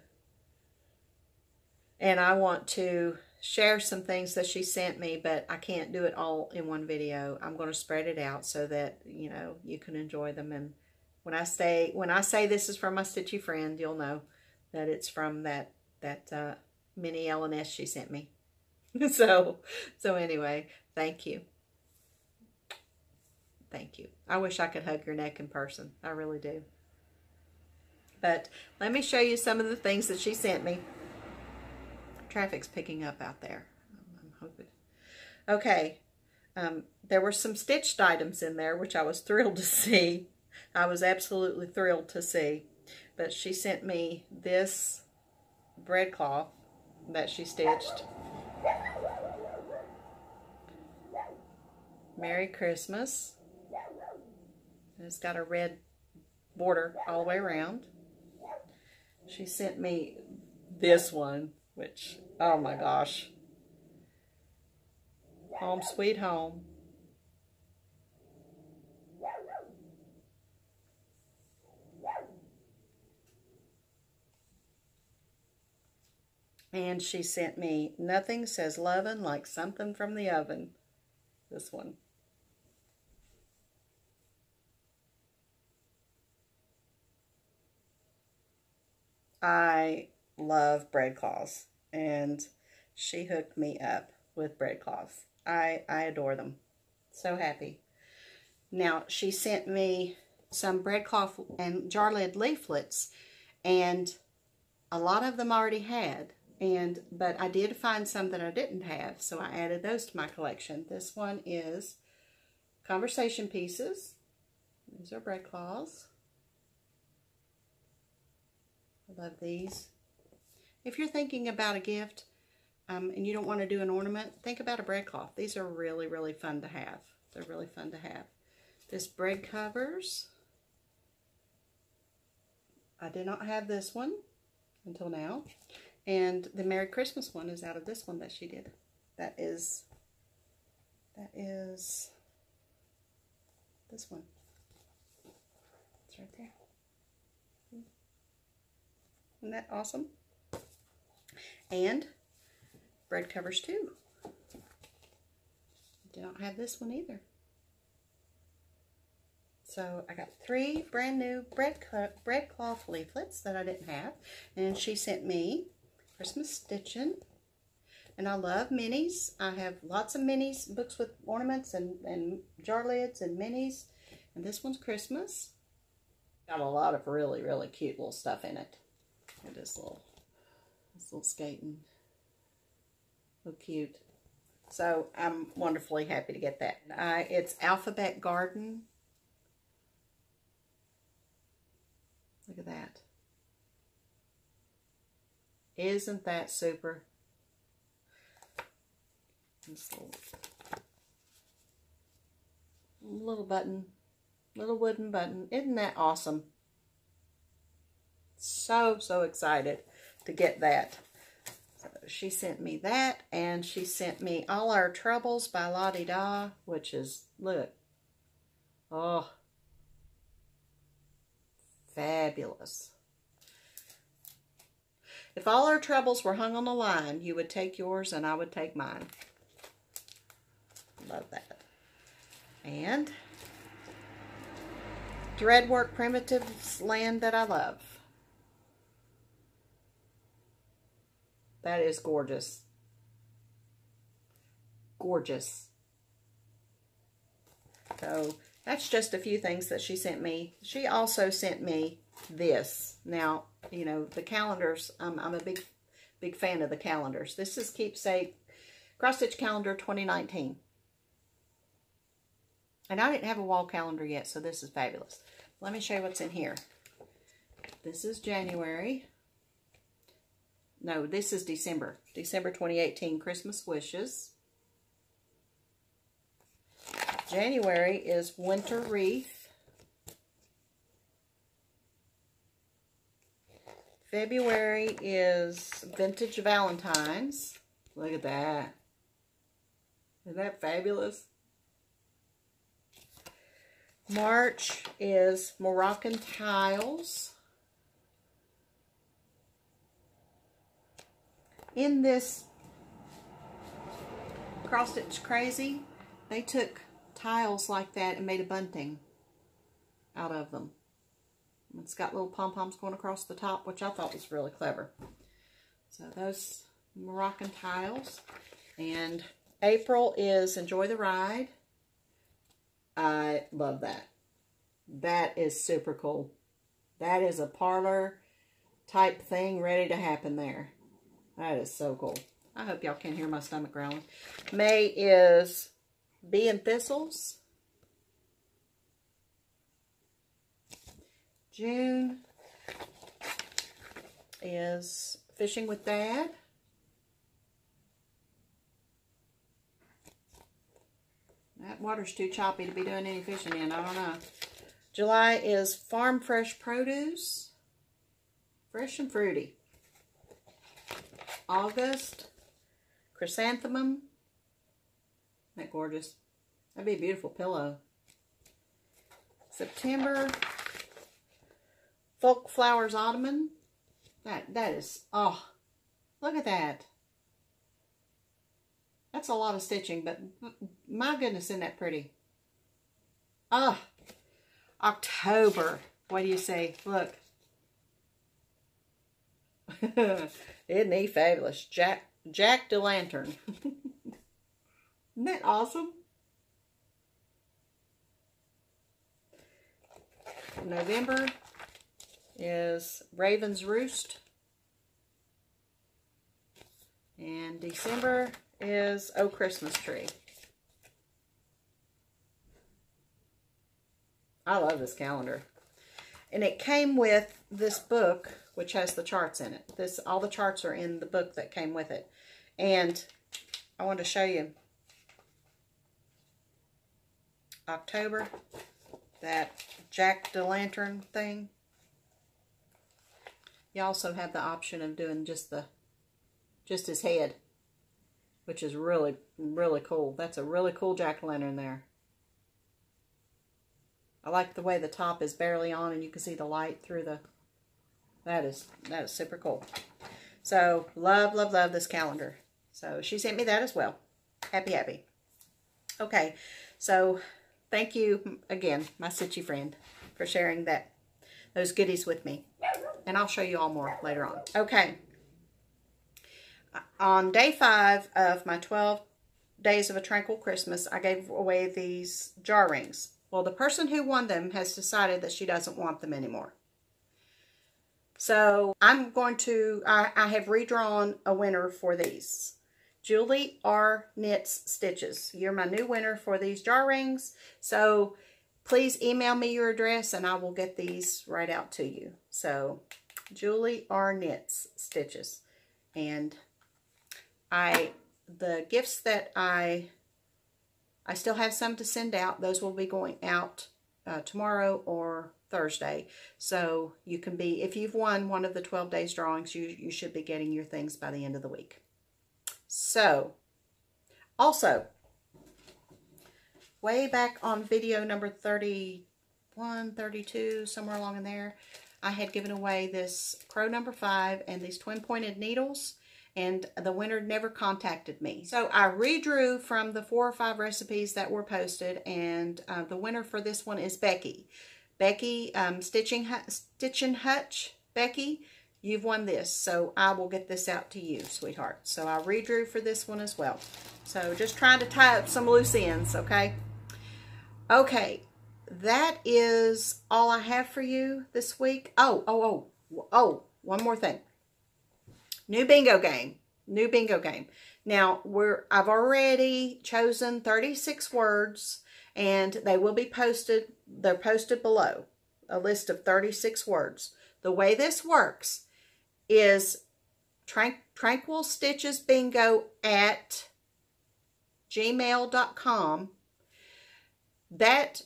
and I want to share some things that she sent me, but I can't do it all in one video. I'm going to spread it out so that, you know, you can enjoy them. And when I say this is from my stitchy friend, you'll know that it's from that mini LNS she sent me. So anyway, thank you. Thank you. I wish I could hug your neck in person. I really do. But let me show you some of the things that she sent me. Traffic's picking up out there. I'm hoping. Okay. There were some stitched items in there, which I was thrilled to see. I was absolutely thrilled to see. But she sent me this breadcloth that she stitched. Merry Christmas. And it's got a red border all the way around. She sent me this one, which, oh my gosh. Home Sweet Home. And she sent me Nothing Says Lovin' Like Something from the Oven. This one. I love breadcloths, and she hooked me up with breadcloths. I adore them. So happy. Now, she sent me some breadcloth and jar lid leaflets, and a lot of them I already had, but I did find some that I didn't have, so I added those to my collection. This one is Conversation Pieces. These are breadcloths. I love these. If you're thinking about a gift and you don't want to do an ornament, think about a breadcloth. These are really, really fun to have. They're really fun to have. This bread covers. I did not have this one until now. And the Merry Christmas one is out of this one that she did. That is this one. It's right there. Isn't that awesome? And bread covers too. Did not have this one either. So I got 3 brand new breadcloth leaflets that I didn't have. And she sent me Christmas Stitchin'. And I love minis. I have lots of minis, books with ornaments and jar lids and minis. And this one's Christmas. Got a lot of really, really cute little stuff in it. Look at this little skating. So cute. So I'm wonderfully happy to get that. It's Alphabet Garden. Look at that. Isn't that super? This little button, little wooden button. Isn't that awesome? So excited to get that. So she sent me that, and she sent me All Our Troubles by Lottie Da, which is, look, oh, fabulous. If all our troubles were hung on the line, you would take yours and I would take mine. Love that. And Threadwork Primitives Land That I Love. That is gorgeous. Gorgeous. So that's just a few things that she sent me. She also sent me this. Now, you know, the calendars, I'm a big fan of the calendars. This is Keepsake Cross Stitch Calendar 2019. And I didn't have a wall calendar yet, so this is fabulous. Let me show you what's in here. This is January. No, this is December. December 2018 Christmas Wishes. January is Winter Wreath. February is Vintage Valentines. Look at that. Isn't that fabulous? March is Moroccan Tiles. In this Cross Stitch Crazy, they took tiles like that and made a bunting out of them. It's got little pom-poms going across the top, which I thought was really clever. So those Moroccan tiles. And April is Enjoy the Ride. I love that. That is super cool. That is a parlor type thing ready to happen there. That is so cool. I hope y'all can hear my stomach growling. May is Bee and Thistles. June is Fishing with Dad. That water's too choppy to be doing any fishing in. I don't know. July is Farm Fresh Produce. Fresh and fruity. August, Chrysanthemum. Isn't that gorgeous? That'd be a beautiful pillow. September, Folk Flowers Ottoman. That is, oh, look at that. That's a lot of stitching, but my goodness, isn't that pretty? Ah, October. What do you say? Look. Isn't he fabulous? Jack-o'-lantern. Isn't that awesome? November is Raven's Roost. And December is Oh Christmas Tree. I love this calendar. And it came with this book, which has the charts in it. All the charts are in the book that came with it. And I want to show you October, that jack-o'-lantern thing. You also have the option of doing just his head, which is really, really cool. That's a really cool jack-o'-lantern there. I like the way the top is barely on and you can see the light through the... That is super cool. So, love, love, love this calendar. So, she sent me that as well. Happy, happy. Okay, so thank you again, my Stitchy friend, for sharing those goodies with me. And I'll show you all more later on. Okay. On day 5 of my 12 Days of a Tranquil Christmas, I gave away these jar rings. Well, the person who won them has decided that she doesn't want them anymore. So I'm going to, I have redrawn a winner for these. Julie R. Knits Stitches. You're my new winner for these jar rings. So please email me your address and I will get these right out to you. So Julie R. Knits Stitches. And the gifts that I still have some to send out. Those will be going out tomorrow or Thursday. So you can be, if you've won one of the 12 days drawings, you should be getting your things by the end of the week. So, also, way back on video number 31, 32, somewhere along in there, I had given away this Crow number 5 and these twin pointed needles. And the winner never contacted me. So I redrew from the 4 or 5 recipes that were posted. And the winner for this one is Becky. Becky, Stitchin' Hutch. Becky, you've won this. So I will get this out to you, sweetheart. So I redrew for this one as well. So just trying to tie up some loose ends, okay? Okay, that is all I have for you this week. Oh, one more thing. New bingo game. New bingo game. Now, I've already chosen 36 words, and they will be posted. They're posted below. A list of 36 words. The way this works is Tranquil Stitches Bingo at gmail.com. That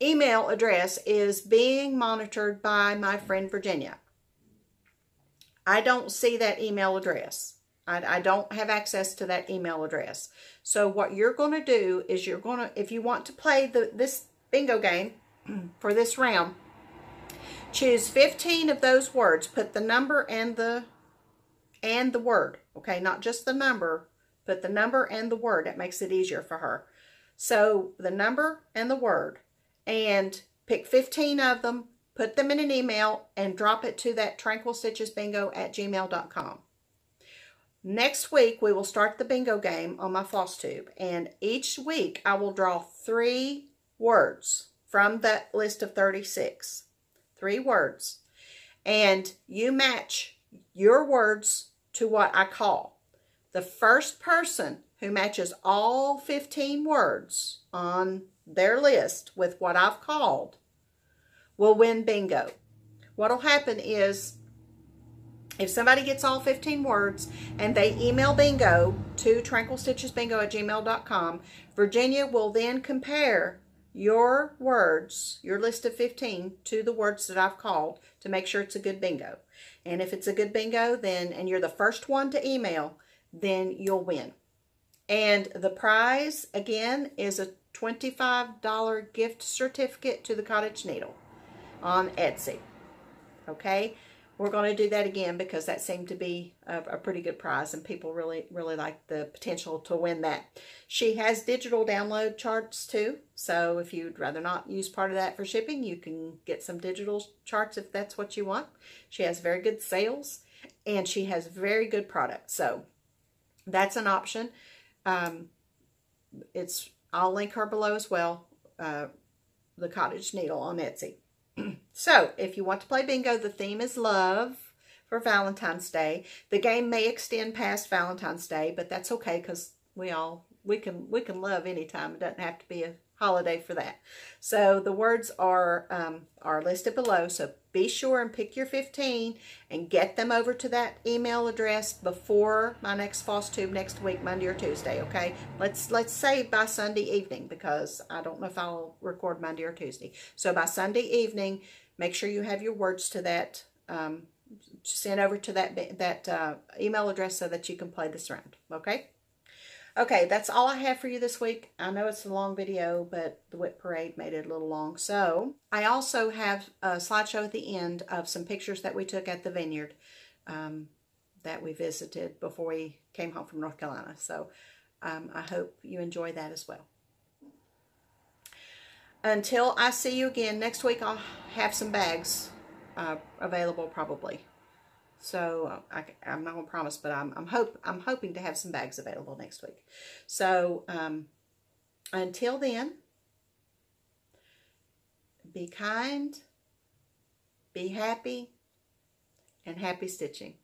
email address is being monitored by my friend Virginia. I don't see that email address. I don't have access to that email address. So what you're going to do is you're going to, if you want to play this bingo game for this round, choose 15 of those words. Put the number and the word. Okay, not just the number. Put the number and the word. That makes it easier for her. So the number and the word. And pick 15 of them. Put them in an email and drop it to that tranquilstitchesbingo@gmail.com. Next week, we will start the bingo game on my FlossTube. And each week, I will draw 3 words from that list of 36. 3 words. And you match your words to what I call. The first person who matches all 15 words on their list with what I've called will win bingo. What'll happen is, if somebody gets all 15 words and they email bingo to tranquilstitchesbingo@gmail.com, Virginia will then compare your words, your list of 15, to the words that I've called to make sure it's a good bingo. And if it's a good bingo, then, and you're the first one to email, then you'll win. And the prize, again, is a $25 gift certificate to the Cottage Needle on Etsy. Okay? We're going to do that again because that seemed to be a pretty good prize, and people really like the potential to win that. She has digital download charts too, so if you'd rather not use part of that for shipping, you can get some digital charts if that's what you want. She has very good sales, and she has very good products, so that's an option. I'll link her below as well, the Cottage Needle on Etsy. So, if you want to play bingo, the theme is love for Valentine's Day. The game may extend past Valentine's Day, but that's okay because we can love anytime. It doesn't have to be a holiday for that. So the words are listed below. So be sure and pick your 15 and get them over to that email address before my next FlossTube next week, Monday or Tuesday. Okay, let's say by Sunday evening, because I don't know if I'll record Monday or Tuesday. So by Sunday evening, make sure you have your words to that sent over to that email address so that you can play this round. Okay. Okay, that's all I have for you this week. I know it's a long video, but the WIP parade made it a little long. So I also have a slideshow at the end of some pictures that we took at the vineyard that we visited before we came home from North Carolina. So I hope you enjoy that as well. Until I see you again next week, I'll have some bags available probably. So I'm not gonna promise, but I'm hoping to have some bags available next week. So until then, be kind, be happy, and happy stitching.